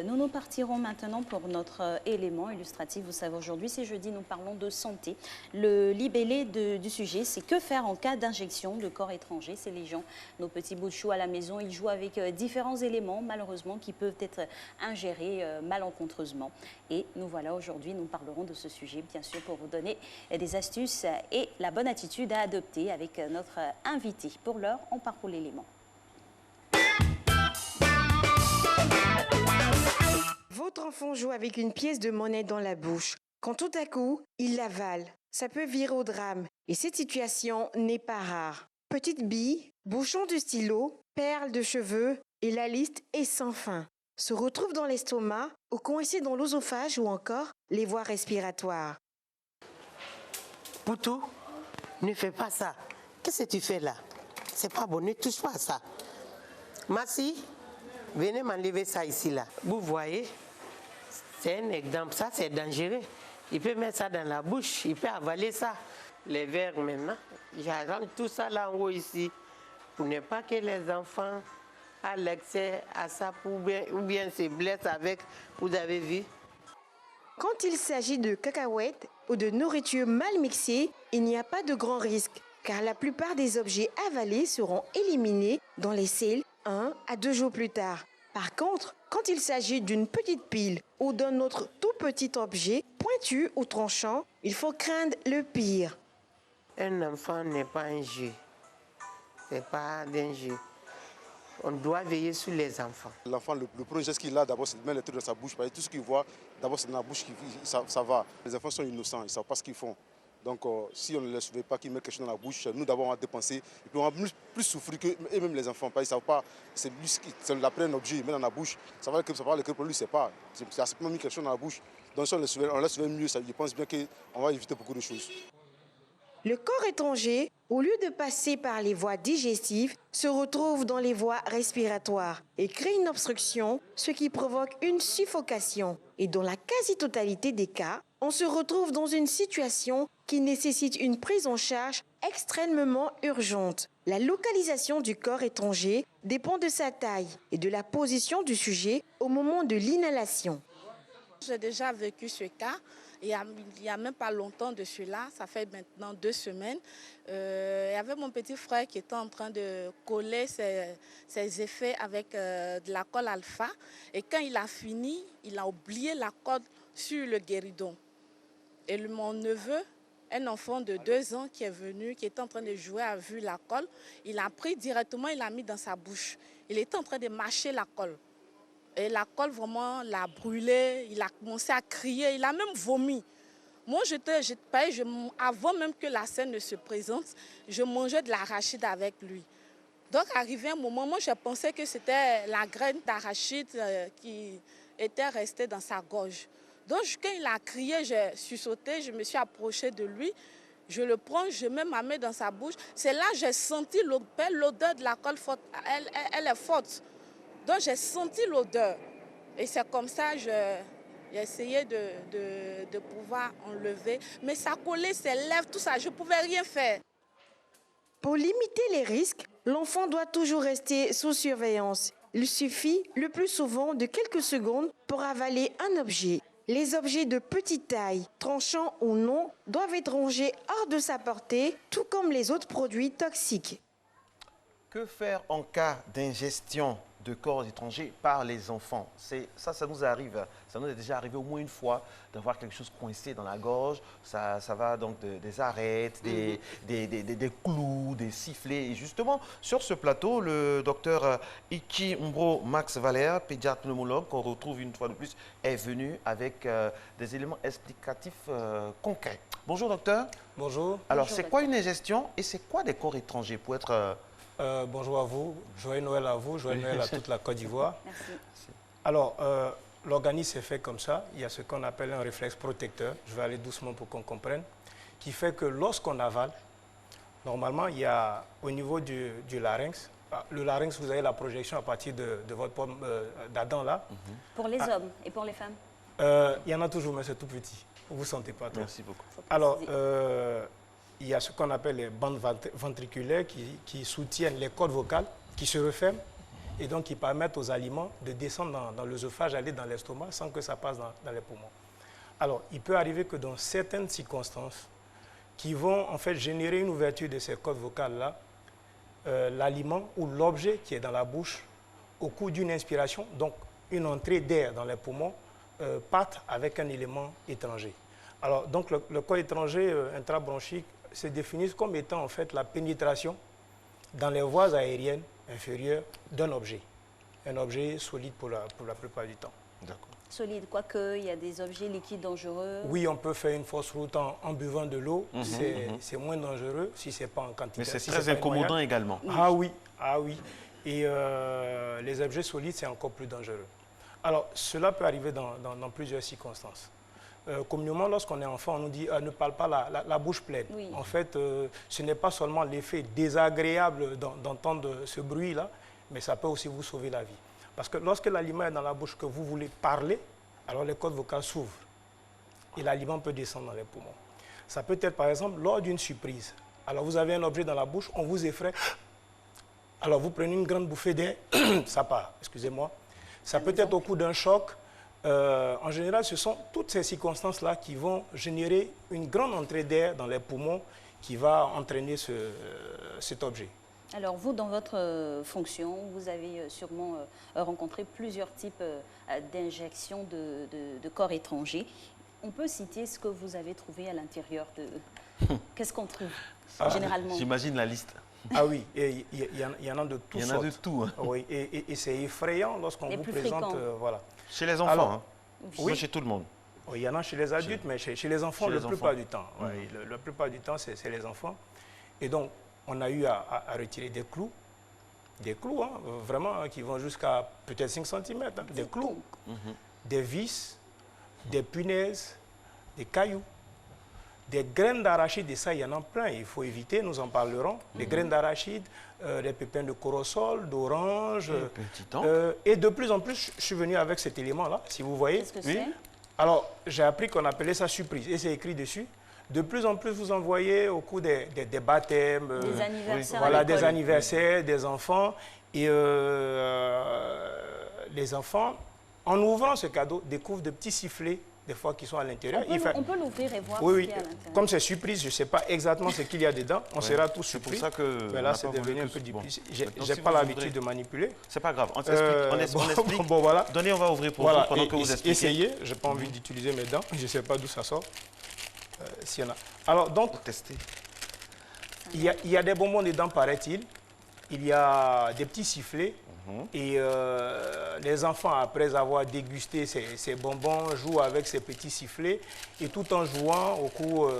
nous nous partirons maintenant pour notre élément illustratif. Vous savez, aujourd'hui, c'est jeudi, nous parlons de santé. Le libellé du sujet, c'est que faire en cas d'injection de corps étrangers. C'est les gens, nos petits bouts de chou à la maison, ils jouent avec différents éléments, malheureusement, qui peuvent être ingérés malencontreusement. Et nous voilà aujourd'hui, nous parlerons de ce sujet, bien sûr, pour vous donner des astuces et la bonne attitude à adopter avec notre invité. Pour l'heure, on parcourt l'élément. Votre enfant joue avec une pièce de monnaie dans la bouche. Quand tout à coup, il l'avale. Ça peut virer au drame. Et cette situation n'est pas rare. Petite bille, bouchon de stylo, perles de cheveux et la liste est sans fin. Se retrouve dans l'estomac ou coincé dans l'œsophage ou encore les voies respiratoires. Poutou, ne fais pas ça. Qu'est-ce que tu fais là? C'est pas bon, ne touche pas à ça. Massi, venez m'enlever ça ici là. Vous voyez, c'est un exemple, ça c'est dangereux. Il peut mettre ça dans la bouche, il peut avaler ça. Les verres maintenant, j'arrange tout ça là en haut ici pour ne pas que les enfants aient l'accès à ça ou bien se blessent avec, vous avez vu. Quand il s'agit de cacahuètes ou de nourriture mal mixée, il n'y a pas de grand risque, car la plupart des objets avalés seront éliminés dans les selles 1 à 2 jours plus tard. Par contre, quand il s'agit d'une petite pile ou d'un autre tout petit objet pointu ou tranchant, il faut craindre le pire. Un enfant n'est pas un jeu, c'est pas d'un jeu. On doit veiller sur les enfants. L'enfant, le premier geste qu'il a, d'abord, c'est de mettre le truc dans sa bouche. Parce que tout ce qu'il voit, d'abord, c'est dans la bouche, ça va. Les enfants sont innocents, ils ne savent pas ce qu'ils font. Donc, si on ne les surveille pas, qu'ils mettent quelque chose dans la bouche, nous, d'abord, on va dépenser. Et puis, on va plus souffrir et même les enfants. Ils ne savent pas. C'est lui qui prend un objet, il met dans la bouche. Ça va le pour lui, c'est pas. C'est à simplement mis quelque chose dans la bouche. Donc, si on les surveille mieux, je pense bien qu'on va éviter beaucoup de choses. Le corps étranger, au lieu de passer par les voies digestives, se retrouve dans les voies respiratoires et crée une obstruction, ce qui provoque une suffocation. Et dans la quasi-totalité des cas, on se retrouve dans une situation qui nécessite une prise en charge extrêmement urgente. La localisation du corps étranger dépend de sa taille et de la position du sujet au moment de l'inhalation. J'ai déjà vécu ce cas. Il y a même pas longtemps de cela, ça fait maintenant 2 semaines. Il y avait mon petit frère qui était en train de coller ses effets avec de la colle alpha. Et quand il a fini, il a oublié la colle sur le guéridon. Et mon neveu, un enfant de 2 ans qui est venu, qui était en train de jouer, a vu la colle. Il a pris directement, il l'a mis dans sa bouche. Il était en train de mâcher la colle. Et la colle vraiment l'a brûlé, il a commencé à crier, il a même vomi. Moi, avant même que la scène ne se présente, je mangeais de l'arachide avec lui. Donc, arrivé un moment, moi, je pensais que c'était la graine d'arachide qui était restée dans sa gorge. Donc, quand il a crié, j'ai sursauté, je me suis approchée de lui. Je le prends, je mets ma main dans sa bouche. C'est là que j'ai senti l'odeur de la colle forte. Elle est forte. Donc j'ai senti l'odeur et c'est comme ça que j'ai essayé de pouvoir enlever. Mais ça collait ses lèvres, tout ça, je ne pouvais rien faire. Pour limiter les risques, l'enfant doit toujours rester sous surveillance. Il suffit le plus souvent de quelques secondes pour avaler un objet. Les objets de petite taille, tranchants ou non, doivent être rangés hors de sa portée, tout comme les autres produits toxiques. Que faire en cas d'ingestion de corps étrangers par les enfants? Ça nous arrive, ça nous est déjà arrivé au moins une fois d'avoir quelque chose coincé dans la gorge. Ça va donc des arêtes, des clous, des sifflets. Et justement, sur ce plateau, le docteur Iki Mbro Max Valère, pédiatre pneumologue, qu'on retrouve une fois de plus, est venu avec des éléments explicatifs concrets. Bonjour docteur. Bonjour. Alors, c'est quoi une ingestion et c'est quoi des corps étrangers pour être... bonjour à vous, joyeux Noël à vous, joyeux Noël à toute la Côte d'Ivoire. Merci. Alors, l'organisme est fait comme ça, il y a ce qu'on appelle un réflexe protecteur, je vais aller doucement pour qu'on comprenne, qui fait que lorsqu'on avale, normalement il y a au niveau du larynx, le larynx vous avez la projection à partir de votre pomme d'Adam là. Pour les hommes et pour les femmes? Il y en a toujours, mais c'est tout petit, vous ne sentez pas trop. Merci beaucoup. Alors, il y a ce qu'on appelle les bandes ventriculaires qui soutiennent les cordes vocales, qui se referment. et donc qui permettent aux aliments de descendre dans l'œsophage, aller dans l'estomac sans que ça passe dans les poumons. Alors, il peut arriver que dans certaines circonstances qui vont en fait générer une ouverture de ces cordes vocales-là, l'aliment ou l'objet qui est dans la bouche au cours d'une inspiration, donc une entrée d'air dans les poumons, parte avec un élément étranger. Alors, donc le corps étranger intrabronchique se définit comme étant en fait la pénétration dans les voies aériennes inférieures d'un objet. Un objet solide pour la plupart du temps. D'accord. Solide, quoique il y a des objets liquides dangereux. Oui, on peut faire une fausse route en buvant de l'eau. C'est moins dangereux si ce n'est pas en quantité. Mais c'est si très incommodant également. Ah oui, ah oui. Et les objets solides, c'est encore plus dangereux. Alors, cela peut arriver dans plusieurs circonstances. Communément, lorsqu'on est enfant, on nous dit ne parle pas la bouche pleine. Oui. En fait, ce n'est pas seulement l'effet désagréable d'entendre ce bruit-là, mais ça peut aussi vous sauver la vie. Parce que lorsque l'aliment est dans la bouche que vous voulez parler, alors les cordes vocales s'ouvrent et l'aliment peut descendre dans les poumons. Ça peut être par exemple lors d'une surprise. Alors vous avez un objet dans la bouche, on vous effraie, alors vous prenez une grande bouffée d'air, ça part, excusez-moi. Ça peut être au coup d'un choc. En général, ce sont toutes ces circonstances-là qui vont générer une grande entrée d'air dans les poumons qui va entraîner cet objet. Alors vous, dans votre fonction, vous avez sûrement rencontré plusieurs types d'injections de corps étrangers. On peut citer ce que vous avez trouvé à l'intérieur de... Qu'est-ce qu'on trouve généralement? J'imagine la liste. Ah oui, il y en a de tout. Il y en a de tout. Hein. Oui, et c'est effrayant lorsqu'on vous présente... voilà. Chez les enfants, alors, oui, chez tout le monde. Oui, il y en a chez les adultes, mais chez les enfants, la plupart du temps. Oui, la plupart du temps, c'est les enfants. Et donc, on a eu à retirer des clous, hein, vraiment, qui vont jusqu'à peut-être 5 cm, hein, des clous, des vis, des punaises, des cailloux, des graines d'arachide, et ça, il y en a plein, il faut éviter, nous en parlerons, des graines d'arachide, des pépins de corosol, d'orange, et de plus en plus, je suis venu avec cet élément-là, si vous voyez. Qu'est-ce que c'est? Alors, j'ai appris qu'on appelait ça surprise, et c'est écrit dessus. De plus en plus, vous en voyez au cours des baptêmes, des anniversaires, voilà, des anniversaires, des enfants. Et les enfants, en ouvrant ce cadeau, découvrent de petits sifflets, des fois, qui sont à l'intérieur. On peut l'ouvrir et voir oui, ce qu'il y a à l'intérieur. Comme c'est surprise, je ne sais pas exactement ce qu'il y a dedans. On sera tous surpris. C'est pour ça que... Mais là, c'est devenu un peu difficile. Je n'ai pas l'habitude de manipuler. C'est pas grave, on explique. Bon, voilà. Donnez, on va ouvrir pour vous pendant que vous expliquez. Essayez, je n'ai pas envie d'utiliser mes dents. Je ne sais pas d'où ça sort. S'il y en a. Alors, donc, tester. Il y a des bonbons dedans, paraît-il. Il y a des petits sifflets. Et les enfants, après avoir dégusté ces bonbons, jouent avec ces petits sifflets. Et tout en jouant au cours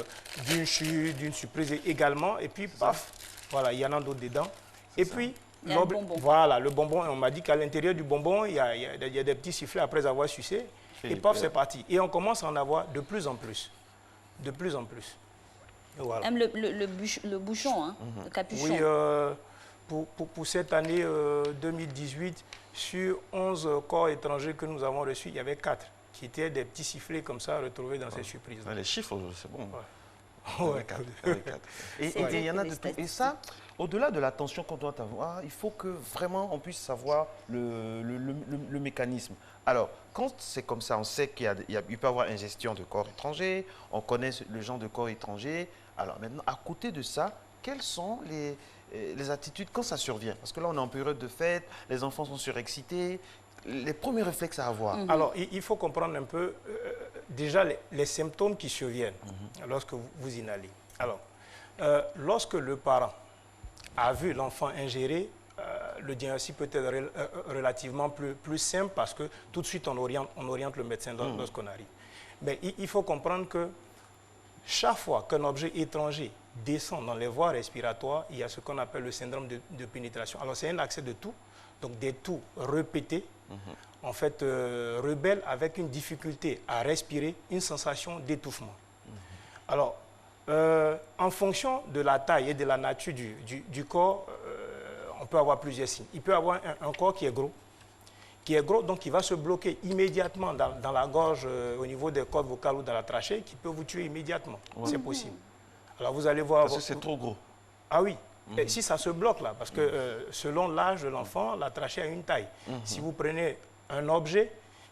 d'une chute, d'une surprise également. Et puis, paf, voilà, il y en a d'autres dedans. Et puis, voilà, le bonbon, on m'a dit qu'à l'intérieur du bonbon, il y a des petits sifflets après avoir sucé. Et paf, c'est parti. Et on commence à en avoir de plus en plus. De plus en plus. Voilà. Même le bouchon, hein, le capuchon. Oui, pour cette année 2018, sur 11 corps étrangers que nous avons reçus, il y avait 4 qui étaient des petits sifflets comme ça retrouvés dans ces surprises. Les chiffres, c'est bon. Ouais. 4. Et il y en a de tout. Et ça, au-delà de l'attention qu'on doit avoir, il faut que vraiment on puisse savoir le mécanisme. Alors, quand c'est comme ça, on sait qu'il peut y avoir ingestion de corps étrangers, on connaît le genre de corps étranger. Alors maintenant, à côté de ça, quelles sont les attitudes quand ça survient? Parce que là, on est en période de fête, les enfants sont surexcités. Les premiers réflexes à avoir. Alors, il faut comprendre un peu déjà les symptômes qui surviennent lorsque vous inhalez. Alors, lorsque le parent a vu l'enfant ingérer, le diagnostic peut être relativement plus simple parce que tout de suite, on oriente le médecin lorsqu'on arrive. Mais il faut comprendre que chaque fois qu'un objet étranger descend dans les voies respiratoires, il y a ce qu'on appelle le syndrome de pénétration. Alors, c'est un accès de toux, donc des toux répétés, en fait, rebelles avec une difficulté à respirer, une sensation d'étouffement. Alors, en fonction de la taille et de la nature du corps, on peut avoir plusieurs signes. Il peut avoir un corps qui est gros, donc il va se bloquer immédiatement dans la gorge, au niveau des cordes vocales ou dans la trachée, qui peut vous tuer immédiatement. C'est possible. Alors vous allez voir... Parce que c'est trop gros. Ah oui, Et si ça se bloque là, parce que selon l'âge de l'enfant, la trachée a une taille. Si vous prenez un objet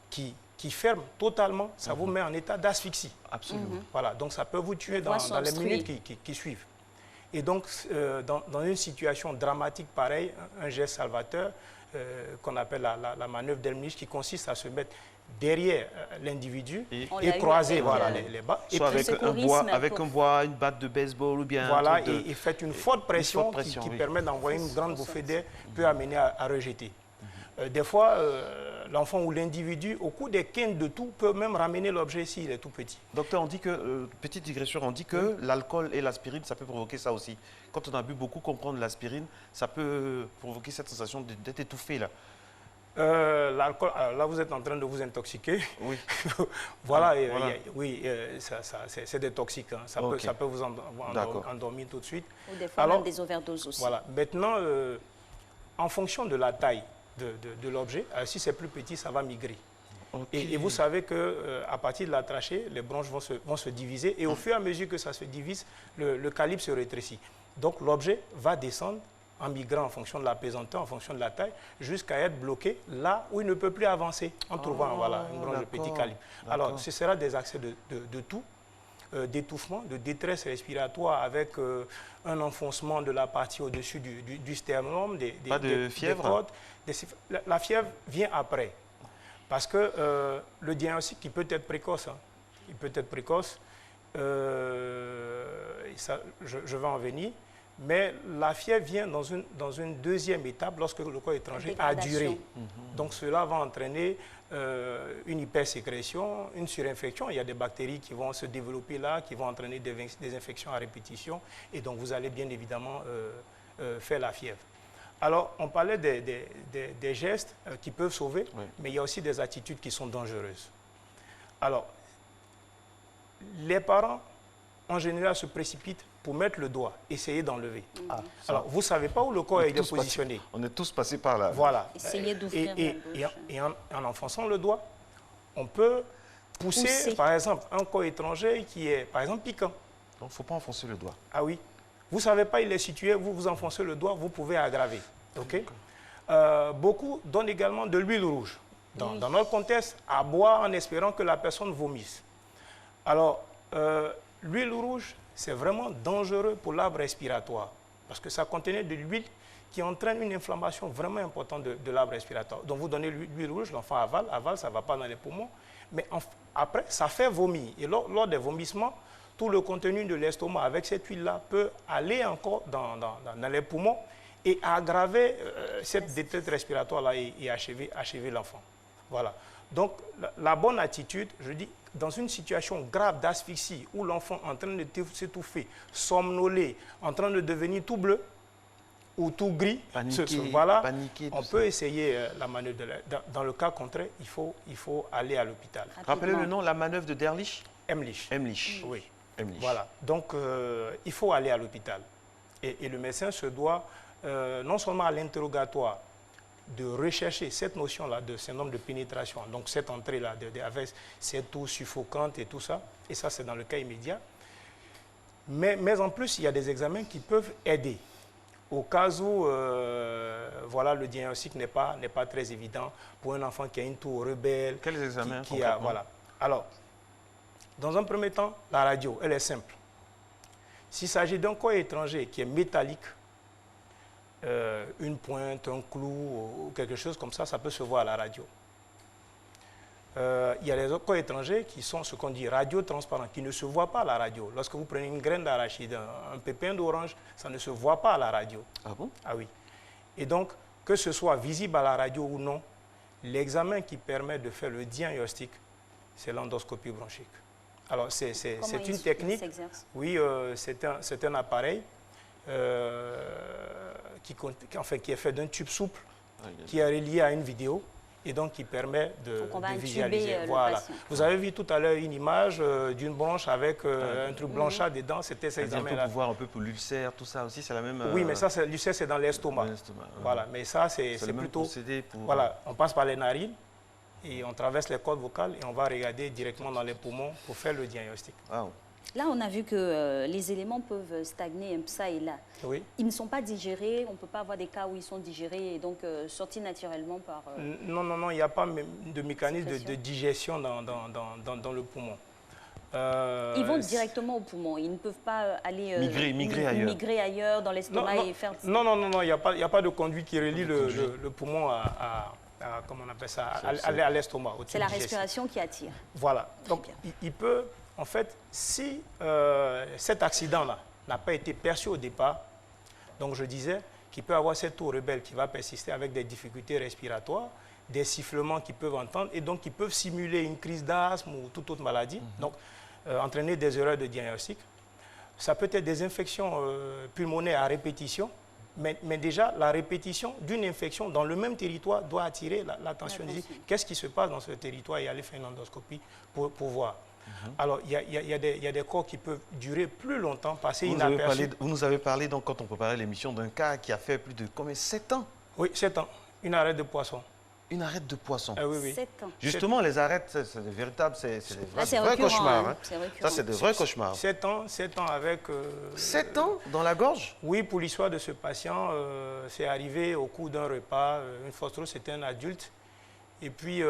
qui ferme totalement, ça vous met en état d'asphyxie. Absolument. Voilà, donc ça peut vous tuer dans les minutes qui suivent. Et donc, dans une situation dramatique pareille, un geste salvateur, qu'on appelle la manœuvre d'Elmlich, qui consiste à se mettre derrière l'individu et croiser les bas. Soit avec un bois, une batte de baseball ou bien... Voilà, et faites une forte pression, qui permet d'envoyer une grande bouffée d'air, peut amener à rejeter. Des fois, l'enfant ou l'individu, au coup des quintes de tout, peut même ramener l'objet s'il est tout petit. Docteur, on dit que, petite digression, on dit que l'alcool et l'aspirine, ça peut provoquer ça aussi. Quand on a bu beaucoup, comprendre l'aspirine, ça peut provoquer cette sensation d'être étouffé là. L'alcool, là vous êtes en train de vous intoxiquer. Oui. Voilà, c'est des toxiques. Hein. Ça peut vous endormir tout de suite. Ou des fois même des overdoses aussi. Voilà. Maintenant, en fonction de la taille de l'objet, si c'est plus petit, ça va migrer. Et vous savez qu'à partir de la trachée, les branches vont se diviser et au fur et à mesure que ça se divise, le calibre se rétrécit. Donc l'objet va descendre en migrant en fonction de la pesanteur, en fonction de la taille, jusqu'à être bloqué là où il ne peut plus avancer en trouvant une branche de petit calibre. Alors ce sera des accès de tout, d'étouffement, de détresse respiratoire avec un enfoncement de la partie au-dessus du sternum, des fièvre. La fièvre vient après. Parce que le diagnostic, il peut être précoce. Hein. Il peut être précoce. Ça, je vais en venir. Mais la fièvre vient dans une deuxième étape lorsque le corps étranger a duré. Donc cela va entraîner une hypersécrétion, une surinfection. Il y a des bactéries qui vont se développer là, qui vont entraîner des infections à répétition. Et donc vous allez bien évidemment faire la fièvre. Alors, on parlait des gestes qui peuvent sauver, mais il y a aussi des attitudes qui sont dangereuses. Alors, les parents, en général, se précipitent pour mettre le doigt, essayer d'enlever. Alors, vous ne savez pas où le corps est positionné. On est tous passés par là. Voilà. Essayez d'ouvrir la bouche. Et en enfonçant le doigt, on peut pousser, par exemple, un corps étranger qui est, par exemple, piquant. Donc, il ne faut pas enfoncer le doigt. Ah oui. Vous ne savez pas, il est situé, vous enfoncez le doigt, vous pouvez aggraver. Okay? Beaucoup donnent également de l'huile rouge. Dans notre contexte, à boire en espérant que la personne vomisse. Alors, l'huile rouge, c'est vraiment dangereux pour l'arbre respiratoire. Parce que ça contenait de l'huile qui entraîne une inflammation vraiment importante de l'arbre respiratoire. Donc, vous donnez l'huile rouge, l'enfant avale, ça ne va pas dans les poumons. Mais après, ça fait vomir. Et lors des vomissements, tout le contenu de l'estomac avec cette huile-là peut aller encore dans les poumons et aggraver cette détresse respiratoire-là et achever l'enfant. Voilà. Donc, la bonne attitude, je dis, dans une situation grave d'asphyxie où l'enfant est en train de s'étouffer, somnolé, en train de devenir tout bleu ou tout gris, paniqué, on peut essayer la manœuvre. Dans le cas contraire, il faut aller à l'hôpital. Rappelez le nom, la manœuvre de Derlich? Emlich. Emlich. Oui. Voilà, donc il faut aller à l'hôpital. Et le médecin se doit, non seulement à l'interrogatoire, de rechercher cette notion-là de syndrome de pénétration, donc cette entrée-là avec cette eau suffocante et tout ça, et ça c'est dans le cas immédiat. Mais en plus, il y a des examens qui peuvent aider. Au cas où voilà, le diagnostic n'est pas très évident pour un enfant qui a une toux rebelle. Quels examens voilà. Alors, dans un premier temps, la radio, elle est simple. S'il s'agit d'un corps étranger qui est métallique, une pointe, un clou ou quelque chose comme ça, ça peut se voir à la radio. Il y a les corps étrangers qui sont ce qu'on dit radiotransparents, qui ne se voient pas à la radio. Lorsque vous prenez une graine d'arachide, un pépin d'orange, ça ne se voit pas à la radio. Ah bon? Ah oui. Et donc, que ce soit visible à la radio ou non, l'examen qui permet de faire le diagnostic, c'est l'endoscopie bronchique. Alors, c'est une technique. Oui, c'est un appareil qui est fait d'un tube souple, qui est relié à une vidéo et donc qui permet de visualiser. Voilà. Vous avez vu tout à l'heure une image d'une branche avec un truc blanchâtre dedans. C'était cet examen-là. Pour voir un peu pour l'ulcère, tout ça aussi, c'est la même... Oui, mais ça, l'ulcère, c'est dans l'estomac. Voilà, mais ça, c'est plutôt... Voilà, on passe par les narines. Et on traverse les cordes vocales et on va regarder directement dans les poumons pour faire le diagnostic. Wow. Là, on a vu que les éléments peuvent stagner un peu ça et là. Oui. Ils ne sont pas digérés, on ne peut pas avoir des cas où ils sont digérés et donc sortis naturellement par... Non, non, non, il n'y a pas de mécanisme de digestion dans le poumon. Ils vont directement au poumon, ils ne peuvent pas aller migrer ailleurs dans l'estomac et faire... Non, non, non, non, il n'y a pas de conduite qui relie le poumon comment on appelle ça, à l'estomac. C'est la respiration qui attire. Voilà. Donc, il peut, en fait, si cet accident-là n'a pas été perçu au départ, donc je disais qu'il peut avoir cette toux rebelle qui va persister avec des difficultés respiratoires, des sifflements qu'ils peuvent entendre et donc qui peuvent simuler une crise d'asthme ou toute autre maladie, donc entraîner des erreurs de diagnostic. Ça peut être des infections pulmonaires à répétition, mais déjà la répétition d'une infection dans le même territoire doit attirer l'attention. Qu'est-ce qui se passe dans ce territoire et aller faire une endoscopie pour voir. Alors, il y a des corps qui peuvent durer plus longtemps, passer inaperçus. Vous nous avez parlé, donc, quand on préparait l'émission, d'un cas qui a fait plus de combien, 7 ans? Oui, 7 ans. Une arête de poisson. Une arête de poisson. Oui, oui. 7 ans. Justement, les arêtes, c'est des véritables, c'est des vrais cauchemars. Hein. Ça, c'est des vrais cauchemars. 7 ans avec... 7 ans dans la gorge? Oui, pour l'histoire de ce patient, c'est arrivé au cours d'un repas. Une fois trop, c'était un adulte. Et puis,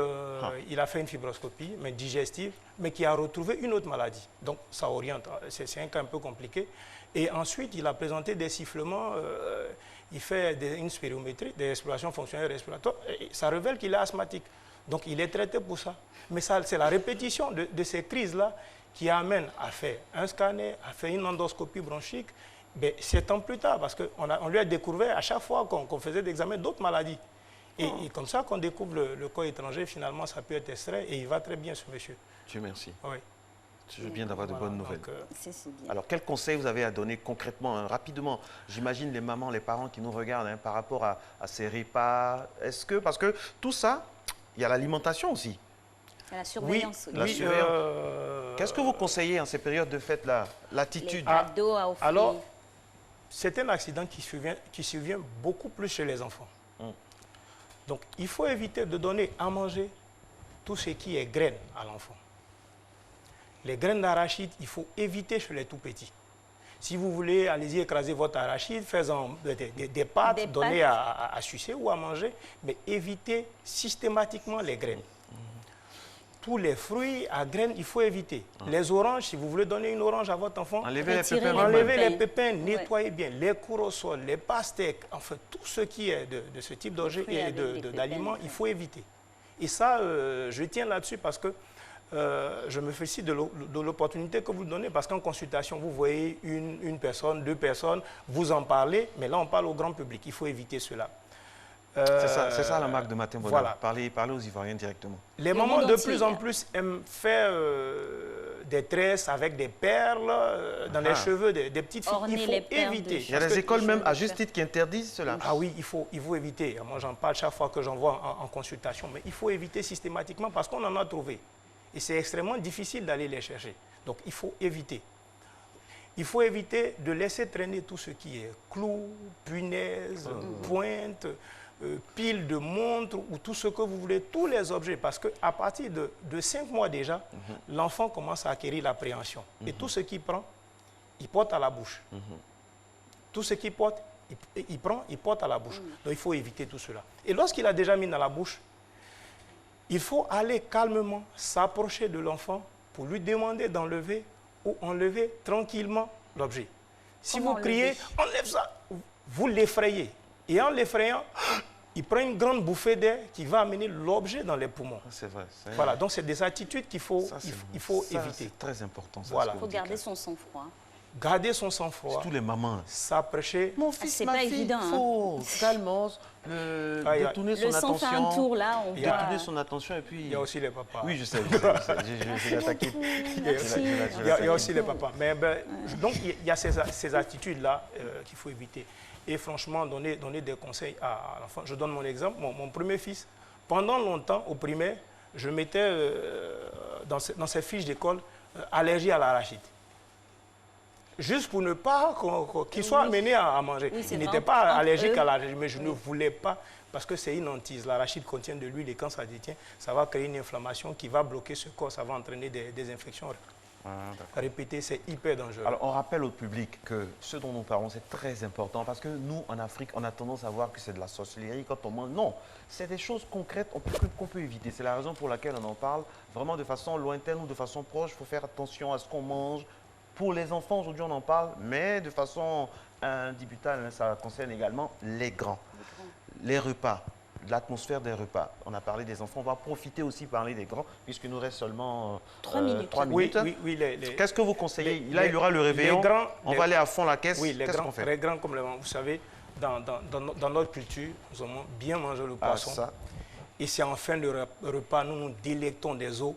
il a fait une fibroscopie, mais digestive, mais qui a retrouvé une autre maladie. Donc, ça oriente. C'est un cas un peu compliqué. Et ensuite, il a présenté des sifflements. Il fait une spirométrie, des explorations fonctionnelles respiratoires. Et ça révèle qu'il est asthmatique. Donc, il est traité pour ça. Mais c'est la répétition de ces crises-là qui amène à faire un scanner, à faire une endoscopie bronchique. 7 ans plus tard, parce qu'on lui a découvert à chaque fois qu'on faisait des examens d'autres maladies. Et comme ça, qu'on découvre le corps étranger, finalement, ça peut être extrait et il va très bien, ce monsieur. Dieu merci. Oui. Je viens d'avoir de bonnes nouvelles. C'est bien. Alors, quel conseil vous avez à donner concrètement, hein, rapidement? J'imagine les mamans, les parents qui nous regardent hein, par rapport à ces repas. Est-ce que, parce que tout ça, il y a l'alimentation aussi. Il y a la surveillance. Oui, la surveillance. Qu'est-ce que vous conseillez en ces périodes de fête-là? L'attitude. Les cadeaux à offrir. Alors, c'est un accident qui survient beaucoup plus chez les enfants. Donc, il faut éviter de donner à manger tout ce qui est graines à l'enfant. Les graines d'arachide, il faut éviter chez les tout-petits. Si vous voulez, allez-y écraser votre arachide, faites-en des pâtes, donnez à sucer ou à manger, mais évitez systématiquement les graines. Tous les fruits à graines, il faut éviter. Les oranges, si vous voulez donner une orange à votre enfant, enlevez les pépins, nettoyez bien, les cours au sol, les pastèques, enfin tout ce qui est de ce type d'objet et d'aliments, il faut éviter. Et ça, je tiens là-dessus parce que je me félicite de l'opportunité que vous donnez parce qu'en consultation, vous voyez une personne, 2 personnes, vous en parlez, mais là on parle au grand public, il faut éviter cela. C'est ça la marque de Matin Bonheur. Voilà. Parlez aux Ivoiriens directement. Les mamans de plus en plus aiment faire des tresses avec des perles dans les cheveux des petites filles. Il faut éviter. Il y a des écoles même à juste titre qui interdisent cela. Ah oui, il faut éviter. Moi j'en parle chaque fois que j'en vois en consultation, mais il faut éviter systématiquement parce qu'on en a trouvé. Et c'est extrêmement difficile d'aller les chercher. Donc il faut éviter. Il faut éviter de laisser traîner tout ce qui est clous, punaises, pointes, piles de montres ou tout ce que vous voulez, tous les objets. Parce qu'à partir de 5 mois déjà, l'enfant commence à acquérir l'appréhension. Et tout ce qu'il prend, il porte à la bouche. Tout ce qu'il porte, il prend, il porte à la bouche. Donc il faut éviter tout cela. Et lorsqu'il a déjà mis dans la bouche, il faut aller calmement s'approcher de l'enfant pour lui demander d'enlever ou enlever tranquillement l'objet. Si vous criez, enlève ça, vous l'effrayez. Et en l'effrayant, il prend une grande bouffée d'air qui va amener l'objet dans les poumons. C'est vrai. Voilà, donc c'est des attitudes qu'il faut, éviter. C'est très important. Voilà. Il faut garder son sang-froid. Garder son sang-froid. Surtout les mamans. S'approcher. Mon fils, c'est ma pas fille, évident. faut calmement détourner son attention. Le sang fait un tour là. Détourner son attention et puis... Il y a aussi les papas. Oui, je sais. Je vais l'attaquer. Il y a aussi les papas. Mais donc il y a ces attitudes-là qu'il faut éviter. Et franchement, donner des conseils à l'enfant. Je donne mon exemple. Mon premier fils, pendant longtemps, au primaire, je mettais dans ses fiches d'école allergie à l'arachide. Juste pour ne pas qu'il soit amené à manger. Oui, il n'était pas allergique à l'arachide, mais je ne voulais pas, parce que c'est une hantise. L'arachide contient de l'huile et quand ça détient, ça va créer une inflammation qui va bloquer ce corps, ça va entraîner des infections Répéter, c'est hyper dangereux. Alors, on rappelle au public que ce dont nous parlons, c'est très important parce que nous, en Afrique, on a tendance à voir que c'est de la sorcellerie quand on mange. Non, c'est des choses concrètes qu'on peut éviter. C'est la raison pour laquelle on en parle vraiment de façon lointaine ou de façon proche. Il faut faire attention à ce qu'on mange. Pour les enfants, aujourd'hui, on en parle, mais de façon indubitable, ça concerne également les grands. Les repas. L'atmosphère des repas. On a parlé des enfants, on va profiter aussi de parler des grands, puisqu'il nous reste seulement 3 minutes. 3 minutes. Oui, Qu'est-ce que vous conseillez? Là, il y aura le réveillon, on va aller à fond la caisse. Oui, qu'est-ce qu'on fait? les grands compléments. Vous savez, dans notre culture, nous avons bien mangé le poisson. Ça. Et c'est en fin de repas, nous nous délectons des os.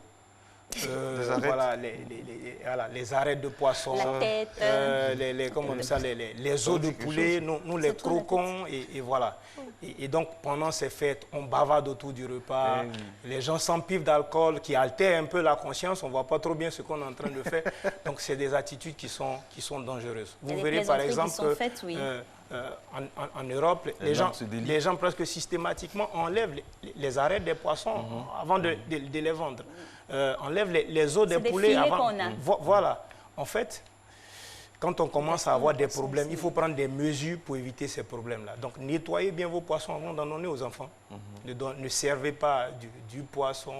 Voilà, les arêtes de poisson, la tête, les os de poulet, nous les croquons et voilà. Et donc pendant ces fêtes, on bavarde autour du repas, les gens s'empivent d'alcool qui altèrent un peu la conscience, on ne voit pas trop bien ce qu'on est en train de faire. Donc c'est des attitudes qui sont dangereuses. Vous verrez par exemple en Europe, les gens presque systématiquement enlèvent les arêtes des poissons avant de les vendre. Enlève les os des poulets avant. Voilà. En fait, quand on commence à avoir des problèmes, il faut prendre des mesures pour éviter ces problèmes-là. Donc, nettoyez bien vos poissons avant d'en donner aux enfants. Ne servez pas du poisson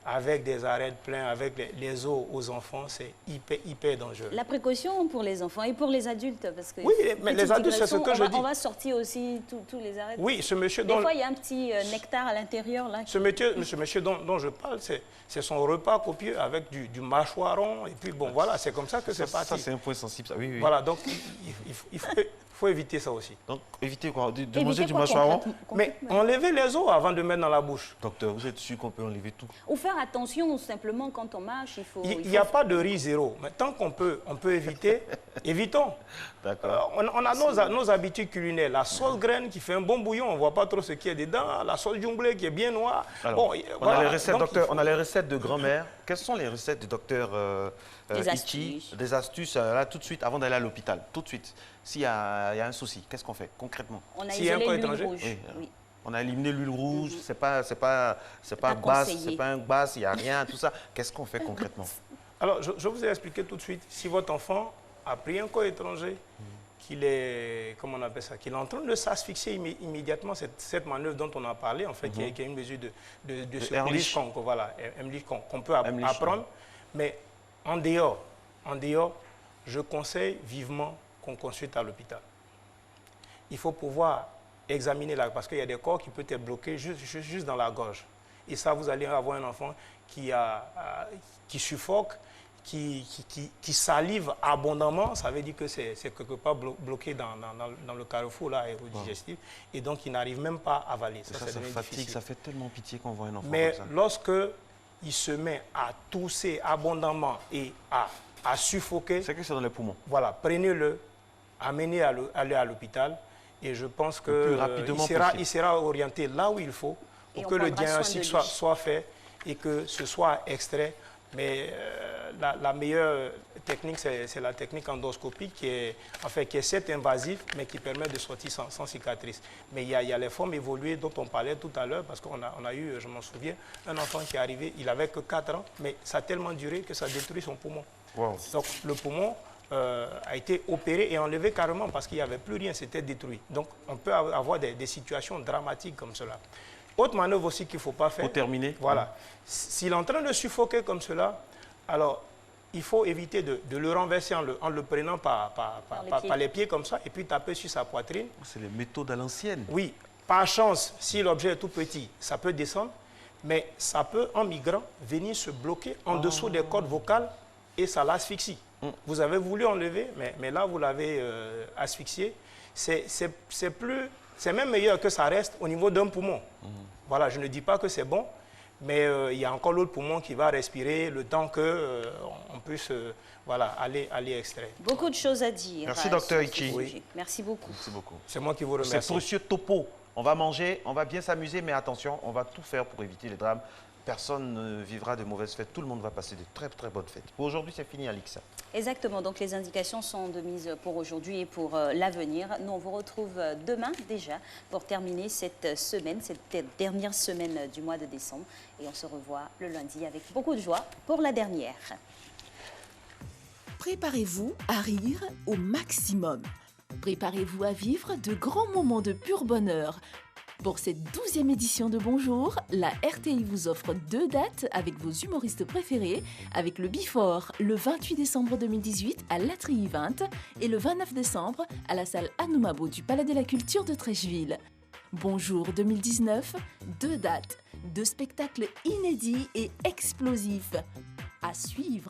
avec des arêtes pleins, avec les os aux enfants, c'est hyper dangereux. La précaution pour les enfants et pour les adultes, parce que... Oui, mais les adultes, c'est ce que je dis. On va sortir aussi tous les arêtes. Oui, ce monsieur Des fois, il y a un petit nectar à l'intérieur. Ce monsieur dont je parle, c'est son repas copieux avec du mâchoiron. Et puis, bon, voilà, c'est comme ça que c'est parti. Ça, c'est un point sensible, ça. Oui. Voilà, donc, il faut éviter ça aussi. Donc, éviter quoi? De manger du mâchoiron? Mais enlever les os avant de mettre dans la bouche. Docteur, vous êtes sûr qu'on peut enlever tout? Ou faire attention, simplement, quand on mâche, il faut... Il n'y a pas de riz zéro. Mais tant qu'on peut éviter, évitons. D'accord. On a nos habitudes culinaires. La sauce graine qui fait un bon bouillon, on ne voit pas trop ce qu'il y a dedans. La sauce junglée qui est bien noire. Alors, on a les recettes, docteur, on a les recettes de grand-mère. Quelles sont les recettes du docteur Ichi? Des astuces, là, tout de suite, avant d'aller à l'hôpital. Tout de suite. S'il y a un souci, qu'est-ce qu'on fait concrètement? On a isolé l'huile rouge. Oui. On a éliminé l'huile rouge, c'est pas basse, c'est pas un basse, il n'y a rien, tout ça. Qu'est-ce qu'on fait concrètement? Alors, je vous ai expliqué tout de suite. Si votre enfant a pris un corps étranger, qu'il est, comment on appelle ça, qu'il est en train de s'asphyxier immédiatement, cette manœuvre dont on a parlé, en fait, qui est une mesure de secours qu'on peut apprendre. Mais en dehors, je conseille vivement qu'on consulte à l'hôpital. Il faut pouvoir examiner parce qu'il y a des corps qui peuvent être bloqués juste dans la gorge. Et ça, vous allez avoir un enfant qui suffoque, qui salive abondamment. Ça veut dire que c'est quelque part bloqué dans le carrefour là, aérodigestif. Et donc, il n'arrive même pas à avaler. Ça fatigue, ça fait tellement pitié qu'on voit un enfant Mais comme ça. lorsque il se met à tousser abondamment et à suffoquer... C'est que c'est dans les poumons. Voilà, prenez-le, amenez-le à l'hôpital et je pense qu'il sera orienté là où il faut pour que le diagnostic soit fait et que ce soit extrait. Mais la meilleure technique, c'est la technique endoscopique qui est certes invasive, mais qui permet de sortir sans cicatrice. Mais il y a les formes évoluées dont on parlait tout à l'heure, parce qu'on a eu, je m'en souviens, un enfant qui est arrivé, il n'avait que 4 ans, mais ça a tellement duré que ça détruit son poumon. Wow. Donc le poumon a été opéré et enlevé carrément parce qu'il n'y avait plus rien, c'était détruit. Donc on peut avoir des situations dramatiques comme cela. Autre manœuvre aussi qu'il ne faut pas faire. Pour terminer. Voilà. S'il est en train de suffoquer comme cela, alors il faut éviter de le renverser en le prenant par les pieds comme ça et puis taper sur sa poitrine. C'est les méthodes à l'ancienne. Oui. Par chance, si l'objet est tout petit, ça peut descendre, mais ça peut, en migrant, venir se bloquer en dessous des cordes vocales et ça l'asphyxie. Vous avez voulu enlever, mais là, vous l'avez asphyxié. C'est même meilleur que ça reste au niveau d'un poumon. Voilà, je ne dis pas que c'est bon, mais il y a encore l'autre poumon qui va respirer le temps qu'on puisse aller extraire. Beaucoup de choses à dire. Merci, docteur Ichi. Oui. Merci beaucoup. Merci beaucoup. C'est moi qui vous remercie. C'est Monsieur Topo. On va manger, on va bien s'amuser, mais attention, on va tout faire pour éviter les drames. Personne ne vivra de mauvaises fêtes. Tout le monde va passer de très, très bonnes fêtes. Pour aujourd'hui, c'est fini, Alix. Exactement. Donc, les indications sont de mise pour aujourd'hui et pour l'avenir. Nous, on vous retrouve demain déjà pour terminer cette semaine, cette dernière semaine du mois de décembre. Et on se revoit le lundi avec beaucoup de joie pour la dernière. préparez-vous à rire au maximum. Préparez-vous à vivre de grands moments de pur bonheur. Pour cette 12e édition de Bonjour, la RTI vous offre 2 dates avec vos humoristes préférés, avec le Bifort le 28 décembre 2018 à l'Atrie 20 et le 29 décembre à la salle Anoumabo du Palais de la Culture de Trècheville. Bonjour 2019, 2 dates, 2 spectacles inédits et explosifs. À suivre.